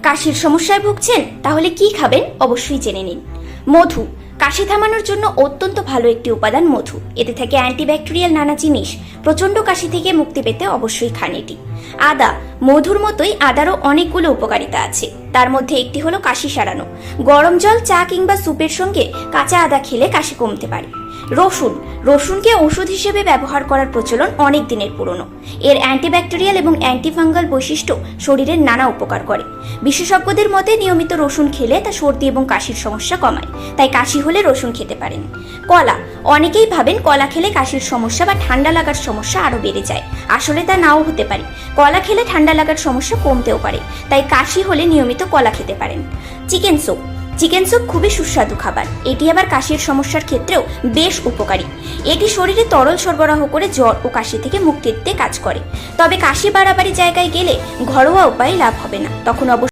কাশির সমস্যায় ভুগছেন? তাহলে কি খাবেন অবশ্যই জেনে নিন। মধু কাশি থামানোর জন্য অত্যন্ত ভালো একটি উপাদান মধু। এতে থাকে অ্যান্টিব্যাকটেরিয়াল নানা জিনিস। প্রচণ্ড কাশি থেকে মুক্তি পেতে অবশ্যই খান এটি। আদা মধুর মতোই আদারও অনেকগুলো উপকারিতা আছে। তার মধ্যে একটি হলো কাশি সারানো। গরম জল, চা কিংবা স্যুপের সঙ্গে কাঁচা আদা খেলে কাশি কমতে পারে। রসুনকে ওষুধ হিসেবে ব্যবহার করার প্রচলন অনেক দিনের পুরনো। এর অ্যান্টিব্যাকটেরিয়াল এবং অ্যান্টিফাঙ্গাল বৈশিষ্ট্য শরীরের নানা উপকার করে। বিশেষজ্ঞদের মতে নিয়মিত রসুন খেলে তা সর্দি এবং কাশির সমস্যা কমায়, তাই কাশি হলে রসুন খেতে পারেন। কলা অনেকেই ভাবেন কলা খেলে কাশির সমস্যা বা ঠান্ডা লাগার সমস্যা আরও বেড়ে যায়। আসলে তা নাও হতে পারে। কলা খেলে ঠান্ডা লাগার সমস্যা কমতেও পারে, তাই কাশি হলে নিয়মিত কলা খেতে পারেন। চিকেন স্যুপ খুবই সুস্বাদু খাবার। এটি আবার কাশির সমস্যার ক্ষেত্রেও বেশ উপকারী। এটি শরীরে তরল সরবরাহ করে জ্বর ও কাশি থেকে মুক্তি দিতে কাজ করে। তবে কাশি বাড়াবাড়ি জায়গায় গেলে ঘরোয়া উপায়ে লাভ হবে না, তখন অবশ্যই